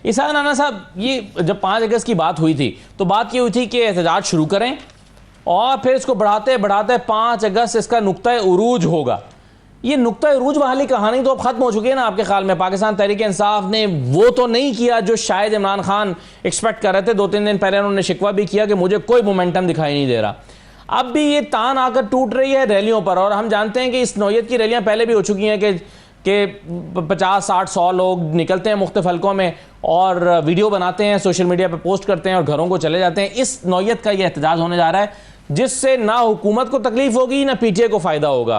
इसा नाना साहब, ये जब 5 अगस्त की बात हुई थी तो बात ये हुई थी कि एहतजाज शुरू करें और फिर इसको बढ़ाते बढ़ाते 5 अगस्त इसका नुक्ता उरूज होगा। ये नुक्ता उरूज वाली कहानी तो अब खत्म हो चुकी है ना आपके ख्याल में? पाकिस्तान तहरीक इंसाफ ने वो तो नहीं किया जो शायद इमरान खान एक्सपेक्ट कर रहे थे। 2-3 दिन पहले उन्होंने शिकवा भी किया कि मुझे कोई मोमेंटम दिखाई नहीं दे रहा। अब भी ये तान आकर टूट रही है रैलियों पर, और हम जानते हैं कि इस नौयत की रैलियां पहले भी हो चुकी हैं कि 50, 60, 100 लोग निकलते हैं मुख्तलिफ हलकों में और वीडियो बनाते हैं, सोशल मीडिया पर पोस्ट करते हैं और घरों को चले जाते हैं। इस नौयत का ये एहतजाज होने जा रहा है जिससे ना हुकूमत को तकलीफ होगी ना पीटीआई को फ़ायदा होगा।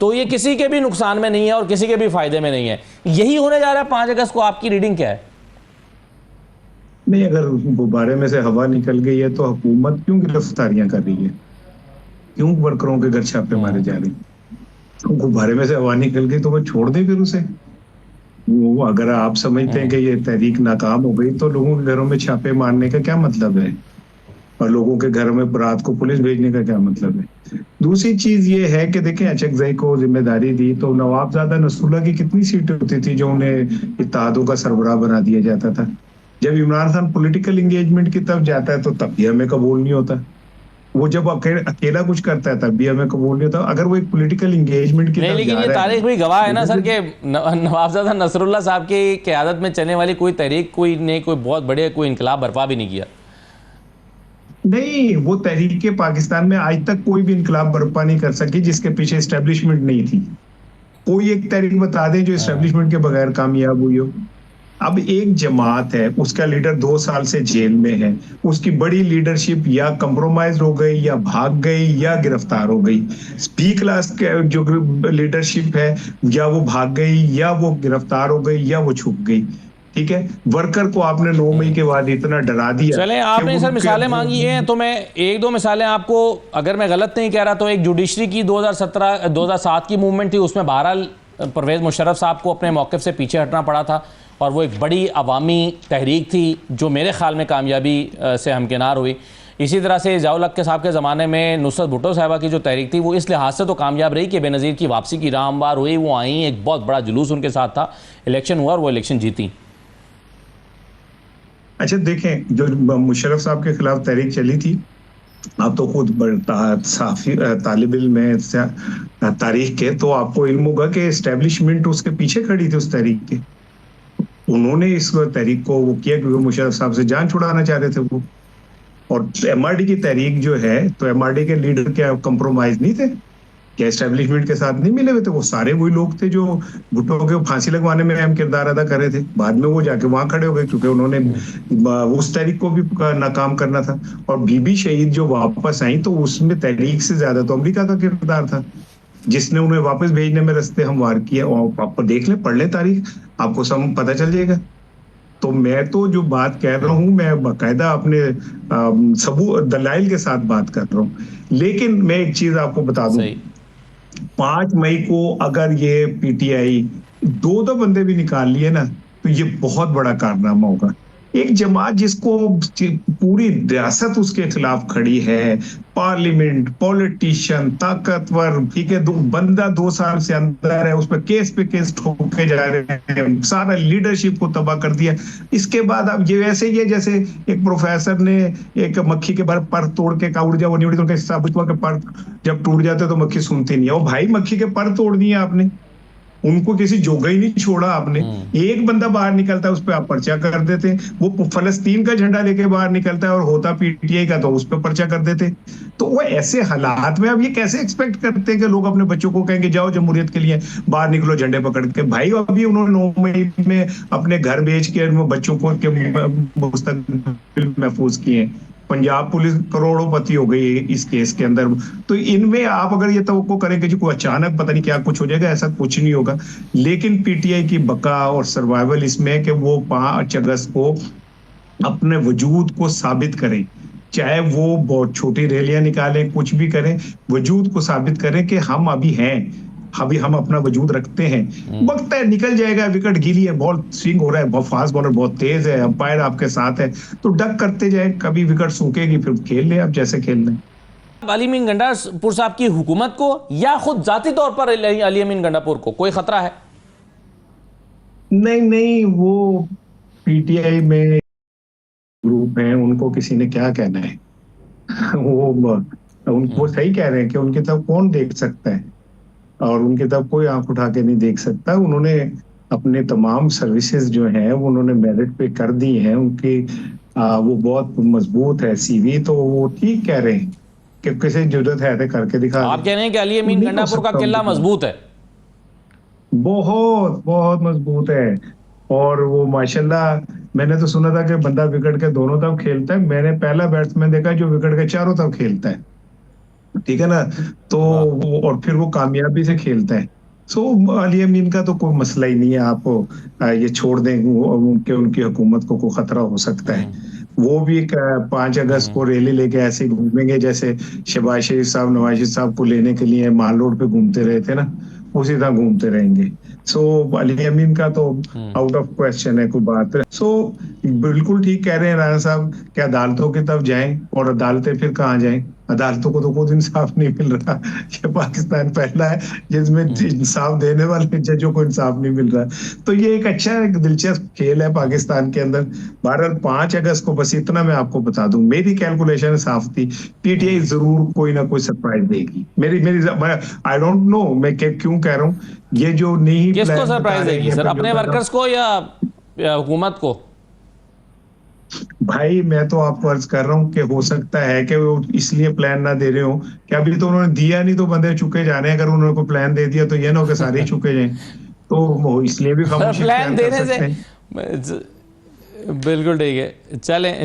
तो ये किसी के भी नुकसान में नहीं है और किसी के भी फायदे में नहीं है। यही होने जा रहा है 5 अगस्त को। आपकी रीडिंग क्या है? नहीं, अगर गुब्बारे में से हवा निकल गई है तो हुकूमत क्यों गिरफ्तारियां कर रही है, क्यों वर्करों के घर छापे मारे जा रहे हैं? तो गुब्बारे में से हवा निकल गई तो वो छोड़ दे फिर उसे। वो अगर आप समझते हैं कि ये तहरीक नाकाम हो गई तो लोगों के घरों में छापे मारने का क्या मतलब है, और लोगों के घरों में रात को पुलिस भेजने का क्या मतलब है? दूसरी चीज ये है कि देखें, अचकजई को जिम्मेदारी दी तो नवाबजादा नसरुल्लाह की कितनी सीटें होती थी जो उन्हें इत्तेहादों का सरबराह बना दिया जाता था। जब इमरान खान पॉलिटिकल एंगेजमेंट की तरफ जाता है तो तब भी हमें कबूल नहीं होता। वो जब अकेला कुछ करता है तब भी हमें कबूल नहीं होता। अगर वो एक पॉलिटिकल एंगेजमेंट की तरफ लेकिन जा ये रहा तारीख भी गवाह है ना सर कि नवाबजादा नसरुल्लाह साहब की क़यादत में चलने वाली कोई तहरीक कोई बहुत बड़े कोई इनकलाब बर्पा भी नहीं किया। नहीं, वो तहरीक पाकिस्तान में आज तक कोई भी इनकलाब बर्पा नहीं कर सकी जिसके पीछे एस्टेब्लिशमेंट नहीं थी। कोई एक तहरीक बता दें जो एस्टेब्लिशमेंट के बगैर कामयाब हुई हो। अब एक जमात है, उसका लीडर 2 साल से जेल में है, उसकी बड़ी लीडरशिप या कंप्रोमाइज हो गई या भाग गई या गिरफ्तार हो गई। बी क्लास जो लीडरशिप है या वो भाग गई या वो गिरफ्तार हो गई या वो छुप गई। ठीक है, वर्कर को आपने 9 मई के बाद इतना डरा दिया। चलें, आपने सर मिसालें मांगी हैं तो मैं 1-2 मिसालें आपको, अगर मैं गलत नहीं कह रहा तो एक जुडिशरी की 2007 की मूवमेंट थी, उसमें बहरहाल परवेज़ मुशर्रफ साहब को अपने मौक़िफ़ से पीछे हटना पड़ा था और वो एक बड़ी अवामी तहरीक थी जो मेरे ख़्याल में कामयाबी से हमकिनार हुई। इसी तरह से ज़ियाउल हक़ साहब के ज़माने में नुसरत भुट्टो साहिबा की जो तहरीक थी वो इस लिहाज से तो कामयाब रही कि बेनज़ीर की वापसी की राह हमवार हुई। वो आई, एक बहुत बड़ा जुलूस उनके साथ था, इलेक्शन हुआ और वो इलेक्शन जीती। अच्छा देखें, जो मुशर्रफ साहब के खिलाफ तहरीक चली थी, आप तो खुद तालिब इल्म है तारीख के, तो आपको इल्म होगा कि एस्टेब्लिशमेंट उसके पीछे खड़ी थी उस तहरीक के। उन्होंने इस तहरीक को वो किया क्योंकि मुशर्रफ साहब से जान छुड़ाना चाह रहे थे वो। और एमआरडी की तहरीक जो है, तो एमआरडी के लीडर क्या कंप्रोमाइज नहीं थे क्या? एस्टेब्लिशमेंट के साथ नहीं मिले हुए थे? वो सारे वही लोग थे जो भुट्टो के फांसी लगवाने में अहम किरदार अदा कर रहे थे। बाद में वो जाके वहां खड़े हो गए क्योंकि उन्होंने उस तहरीक को भी नाकाम करना था। और बीबी शहीद जो वापस आई तो उसमें तहरीक से ज्यादा तो अमेरिका का किरदार था जिसने उन्हें वापस भेजने में रास्ते हमवार किए। और आप देख ले, पढ़ ले तारीख, आपको सब पता चल जाएगा। तो मैं तो जो बात कह रहा हूँ, मैं बाकायदा अपने सबूत दलाइल के साथ बात कर रहा हूँ। लेकिन मैं एक चीज आपको बता दूं, 5 मई को अगर ये पीटीआई 2 बंदे भी निकाल लिए ना तो ये बहुत बड़ा कारनामा होगा। एक जमात जिसको पूरी रियासत उसके खिलाफ खड़ी है, पार्लियामेंट, पॉलिटिशियन, ताकतवर, ठीक है, बंदा 2 साल से अंदर है, उस पर केस पे केस ठोके जा रहे हैं, सारा लीडरशिप को तबाह कर दिया। इसके बाद अब ये वैसे ही है जैसे एक प्रोफेसर ने एक मक्खी के पर तोड़ के का उड़ जा वो नहीं उड़ी, तो साबित हुआ कि पर जब टूट जाते तो मक्खी सुनती नहीं है। और भाई मक्खी के पर तोड़ दिए आपने, उनको किसी जोगा ही नहीं छोड़ा आपने। एक बंदा बाहर निकलता है उस पर आप पर्चा कर देते। वो फलस्तीन का झंडा लेके बाहर निकलता है और होता पीटीआई का तो उस पर पर्चा कर देते। तो वो ऐसे हालात में अब ये कैसे एक्सपेक्ट करते हैं कि लोग अपने बच्चों को कहेंगे जाओ जमहूरियत के लिए बाहर निकलो झंडे पकड़ के? भाई अभी उन्होंने 9 मई में अपने घर बेच के बच्चों को मुस्तकबिल महफूज किए। पंजाब पुलिस करोड़ोंपति हो गई इस केस के अंदर। तो इनमें आप अगर ये तवक्को करें कि जी कोई अचानक पता नहीं क्या कुछ हो जाएगा, ऐसा कुछ नहीं होगा। लेकिन पीटीआई की बका और सर्वाइवल इसमें है कि वो 5 अगस्त को अपने वजूद को साबित करें, चाहे वो बहुत छोटी रैलियां निकालें, कुछ भी करें, वजूद को साबित करें कि हम अभी हैं, अभी हम अपना वजूद रखते हैं। वक्त है, निकल जाएगा। विकेट गिरी है, बॉल स्विंग हो रहा है, बहुत फास्ट बॉलर बहुत तेज है, अंपायर आपके साथ है, तो डक करते जाए, कभी विकेट सूखेगी फिर खेल ले आप जैसे खेल रहे। अली अमीन गंडापुर साहब की हुकूमत को या खुद जाती तौर पर अली अमीन गंडापुर को कोई खतरा है? नहीं, वो पीटीआई में ग्रुप है, उनको किसी ने क्या कहना है? वो सही कह रहे हैं कि उनकी तरफ कौन देख सकता है और उनकी तरफ कोई आंख उठा के नहीं देख सकता। उन्होंने अपने तमाम सर्विसेज जो हैं वो उन्होंने मेरिट पे कर दी हैं, उनकी वो बहुत मजबूत है सीवी, तो वो ठीक कह रहे हैं कि किसी जरूरत है तो करके दिखा आप दे। कह रहे हैं कि अली अमीन नहीं हो गंडापुर का सकता किला उनके मजबूत है? बहुत बहुत मजबूत है। और वो माशाल्लाह, मैंने तो सुना था कि बंदा विकेट के दोनों तरफ खेलता है। मैंने पहला बैट्समैन देखा जो विकेट के चारों तरफ खेलता है, ठीक है ना? तो और फिर वो कामयाबी से खेलता है। सो अली अमीन का तो कोई मसला ही नहीं है। आप ये छोड़ दें कि उनकी हुकूमत को कोई खतरा हो सकता है। वो भी 5 अगस्त को रैली लेके ऐसे ही घूमेंगे जैसे शहबाज शरीफ साहब नवाज शरीफ साहब को लेने के लिए माल रोड पे घूमते रहे थे ना, उसी तरह घूमते रहेंगे। सो अली अमीन का तो आउट ऑफ क्वेश्चन है कोई बात। सो बिल्कुल ठीक कह रहे हैं राणा साहब कि अदालतों की तरफ जाएं, और अदालतें फिर कहाँ जाएं? अदालतों को तो खुद इंसाफ नहीं मिल रहा। ये पाकिस्तान पहला है जिसमें इंसाफ देने वाले जजों को इंसाफ नहीं मिल रहा। तो ये एक अच्छा एक दिलचस्प खेल है पाकिस्तान के अंदर। भारत 5 अगस्त को, बस इतना मैं आपको बता दूं, मेरी कैलकुलेशन साफ थी, पीटीआई जरूर कोई ना कोई सरप्राइज देगी। मेरी आई डोंट नो मैं क्यों कह रहा हूँ ये जो नहीं। किसको सरप्राइज देगी सर, अपने वर्कर्स को या हुकूमत को? भाई मैं तो आपको अर्ज कर रहा हूँ कि हो सकता है कि वो इसलिए प्लान ना दे रहे हो कि अभी तो उन्होंने दिया नहीं, तो बंदे चुके जा रहे हैं। अगर उन्होंने कोई प्लान दे दिया तो ये ना हो कि सारे चुके जाएं, तो इसलिए भी खामोशी प्लान कर देने सकते हैं। से बिल्कुल ठीक है, चलें।